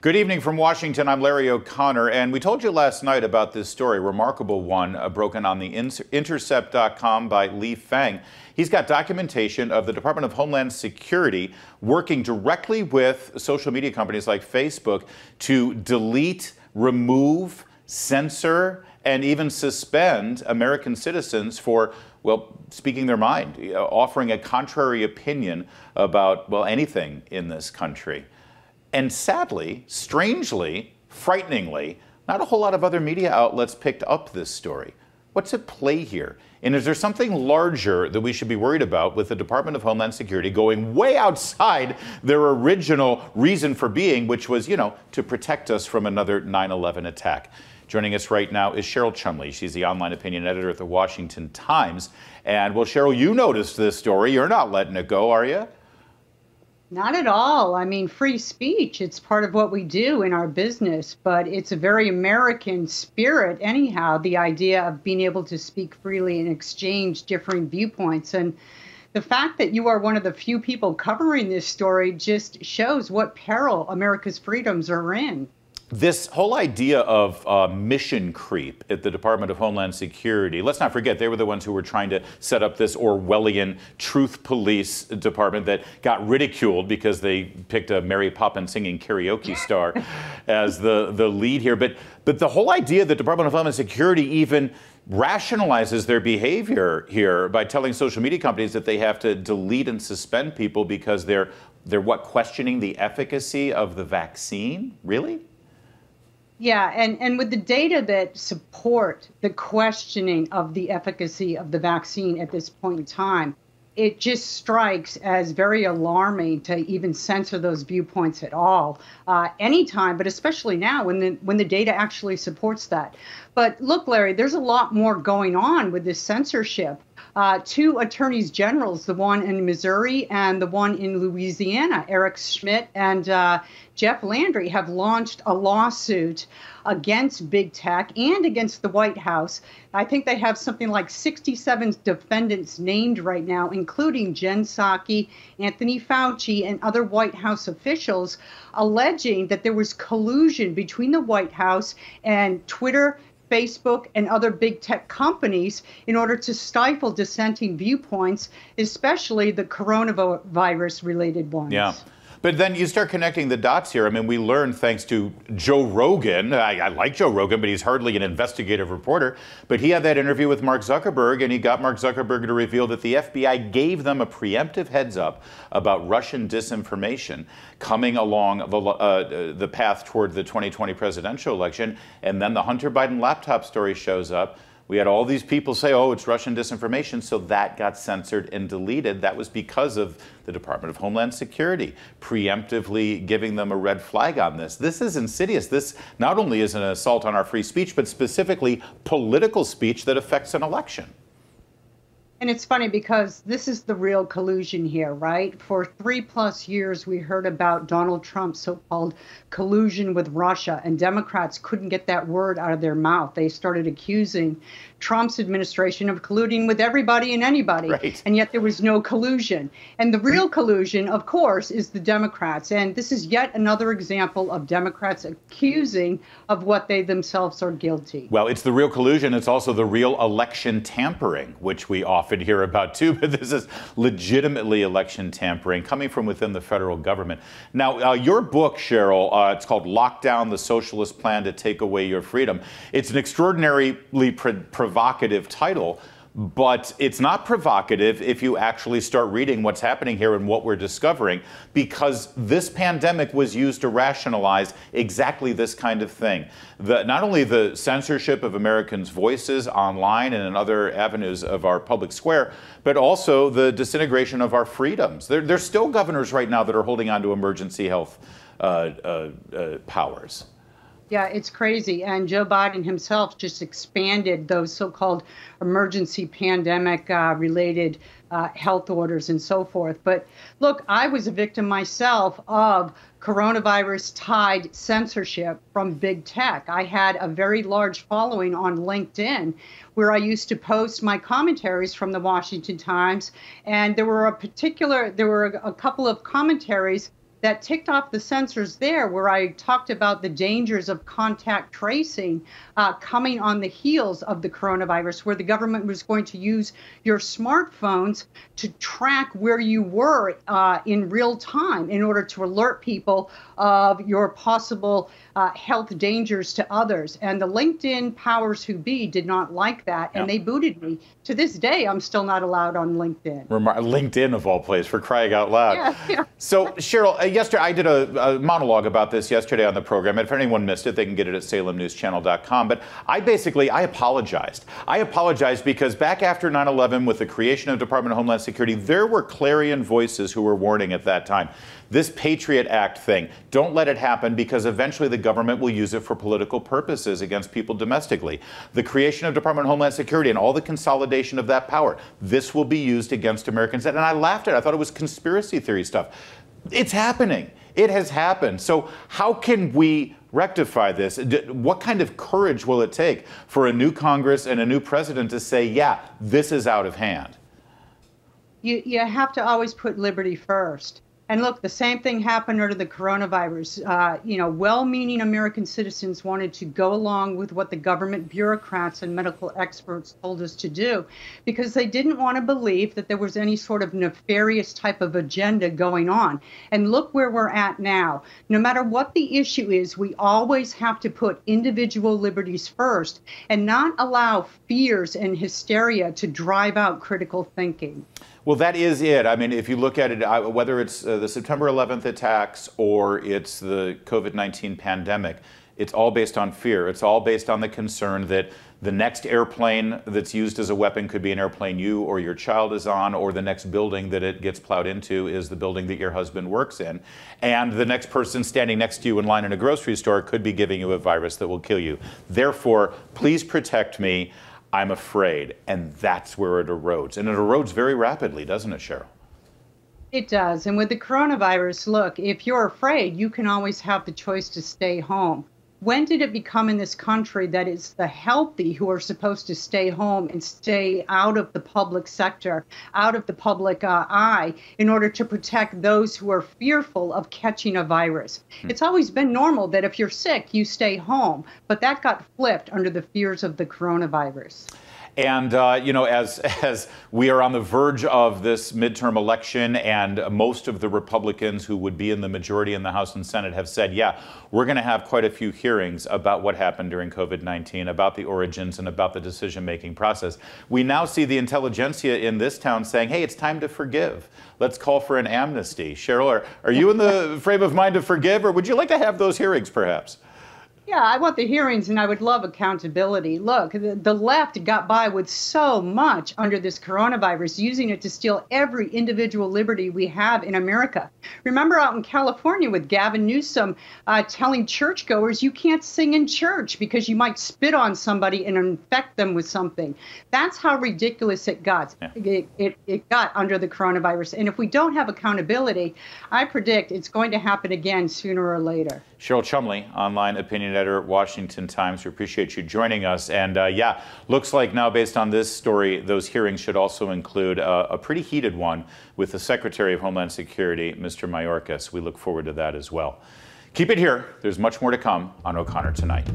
Good evening from Washington. I'm Larry O'Connor, and we told you last night about this story, remarkable one, broken on the Intercept.com by Lee Fang. He's got documentation of the Department of Homeland Security working directly with social media companies like Facebook to delete, remove, censor, and even suspend American citizens for, well, speaking their mind, offering a contrary opinion about, well, anything in this country. And sadly, strangely, frighteningly, not a whole lot of other media outlets picked up this story. What's at play here? And is there something larger that we should be worried about with the Department of Homeland Security going way outside their original reason for being, which was, to protect us from another 9/11 attack? Joining us right now is Cheryl Chumley. She's the online opinion editor at the Washington Times. And, well, Cheryl, you noticed this story. You're not letting it go, are you? Not at all. I mean, free speech, it's part of what we do in our business, but it's a very American spirit anyhow, the idea of being able to speak freely and exchange differing viewpoints. And the fact that you are one of the few people covering this story just shows what peril America's freedoms are in. This whole idea of mission creep at the Department of Homeland Security, let's not forget they were the ones who were trying to set up this Orwellian truth police department that got ridiculed because they picked a Mary Poppins singing karaoke star as the lead here. But the whole idea that the Department of Homeland Security even rationalizes their behavior here by telling social media companies that they have to delete and suspend people because they're questioning the efficacy of the vaccine? Really? Yeah, and with the data that support the questioning of the efficacy of the vaccine at this point in time, it just strikes as very alarming to even censor those viewpoints at all, anytime, but especially now when the data actually supports that. But look, Larry, there's a lot more going on with this censorship. Two attorneys generals, the one in Missouri and the one in Louisiana, Eric Schmidt and Jeff Landry, have launched a lawsuit against big tech and against the White House. I think they have something like 67 defendants named right now, including Jen Psaki, Anthony Fauci, and other White House officials, alleging that there was collusion between the White House and Twitter, Facebook, and other big tech companies in order to stifle dissenting viewpoints, especially the coronavirus-related ones. Yeah. But then you start connecting the dots here. I mean, we learned thanks to Joe Rogan. I like Joe Rogan, but he's hardly an investigative reporter. But he had that interview with Mark Zuckerberg, and he got Mark Zuckerberg to reveal that the FBI gave them a preemptive heads up about Russian disinformation coming along the path toward the 2020 presidential election. And then the Hunter Biden laptop story shows up. We had all these people say, oh, it's Russian disinformation, so that got censored and deleted. That was because of the Department of Homeland Security preemptively giving them a red flag on this. This is insidious. This not only is an assault on our free speech, but specifically political speech that affects an election. And it's funny because this is the real collusion here, right? For 3+ years, we heard about Donald Trump's so-called collusion with Russia, and Democrats couldn't get that word out of their mouth. They started accusing Trump's administration of colluding with everybody and anybody, right. And yet there was no collusion. And the real collusion, of course, is the Democrats. And this is yet another example of Democrats accusing of what they themselves are guilty. Well, it's the real collusion. It's also the real election tampering, which we often hear about too. But this is legitimately election tampering coming from within the federal government. Now, your book, Cheryl, it's called Lockdown, the Socialist Plan to Take Away Your Freedom. It's an extraordinarily provocative title, but it's not provocative if you actually start reading what's happening here and what we're discovering, because this pandemic was used to rationalize exactly this kind of thing. Not only the censorship of Americans' voices online and in other avenues of our public square, but also the disintegration of our freedoms. There's still governors right now that are holding on to emergency health powers. Yeah, it's crazy. And Joe Biden himself just expanded those so-called emergency pandemic related health orders and so forth. But look, I was a victim myself of coronavirus tied censorship from big tech. I had a very large following on LinkedIn where I used to post my commentaries from the Washington Times. And there were a couple of commentaries that ticked off the censors there, where I talked about the dangers of contact tracing coming on the heels of the coronavirus, where the government was going to use your smartphones to track where you were in real time in order to alert people of your possible health dangers to others. And the LinkedIn powers who be did not like that, and they booted me. To this day, I'm still not allowed on LinkedIn. LinkedIn, of all places, for crying out loud. Yeah. So, Cheryl, yesterday I did a monologue about this yesterday on the program. And if anyone missed it, they can get it at salemnewschannel.com. But I apologized. I apologized because back after 9/11, with the creation of Department of Homeland Security, there were clarion voices who were warning at that time. This Patriot Act thing, don't let it happen, because eventually the government will use it for political purposes against people domestically. The creation of Department of Homeland Security and all the consolidation of that power, this will be used against Americans. And I laughed at it. I thought it was conspiracy theory stuff. It's happening. It has happened. So how can we rectify this? What kind of courage will it take for a new Congress and a new president to say, yeah, this is out of hand? You have to always put liberty first. And look, the same thing happened under the coronavirus. Well-meaning American citizens wanted to go along with what the government bureaucrats and medical experts told us to do, because they didn't want to believe that there was any sort of nefarious type of agenda going on. And look where we're at now. No matter what the issue is, we always have to put individual liberties first and not allow fears and hysteria to drive out critical thinking. Well, that is it. I mean, if you look at it, whether it's the September 11th attacks or it's the COVID-19 pandemic, it's all based on fear. It's all based on the concern that the next airplane that's used as a weapon could be an airplane you or your child is on, or the next building that it gets plowed into is the building that your husband works in. And the next person standing next to you in line in a grocery store could be giving you a virus that will kill you. Therefore, please protect me. I'm afraid. And that's where it erodes. And it erodes very rapidly, doesn't it, Cheryl? It does. And with the coronavirus, look, if you're afraid, you can always have the choice to stay home. When did it become in this country that it's the healthy who are supposed to stay home and stay out of the public sector, out of the public eye, in order to protect those who are fearful of catching a virus? It's always been normal that if you're sick, you stay home, but that got flipped under the fears of the coronavirus. And, as we are on the verge of this midterm election, and most of the Republicans who would be in the majority in the House and Senate have said, yeah, we're going to have quite a few hearings about what happened during COVID-19, about the origins and about the decision-making process. We now see the intelligentsia in this town saying, hey, it's time to forgive. Let's call for an amnesty. Cheryl, are you in the frame of mind to forgive, or would you like to have those hearings, perhaps? Yeah, I want the hearings, and I would love accountability. Look, the left got by with so much under this coronavirus, using it to steal every individual liberty we have in America. Remember out in California with Gavin Newsom telling churchgoers you can't sing in church because you might spit on somebody and infect them with something. That's how ridiculous it got. Yeah. It got under the coronavirus. And if we don't have accountability, I predict it's going to happen again sooner or later. Cheryl Chumley, online opinion editor at Washington Times. We appreciate you joining us. And looks like now, based on this story, those hearings should also include a pretty heated one with the Secretary of Homeland Security, Mr. Mayorkas. We look forward to that as well. Keep it here. There's much more to come on O'Connor Tonight.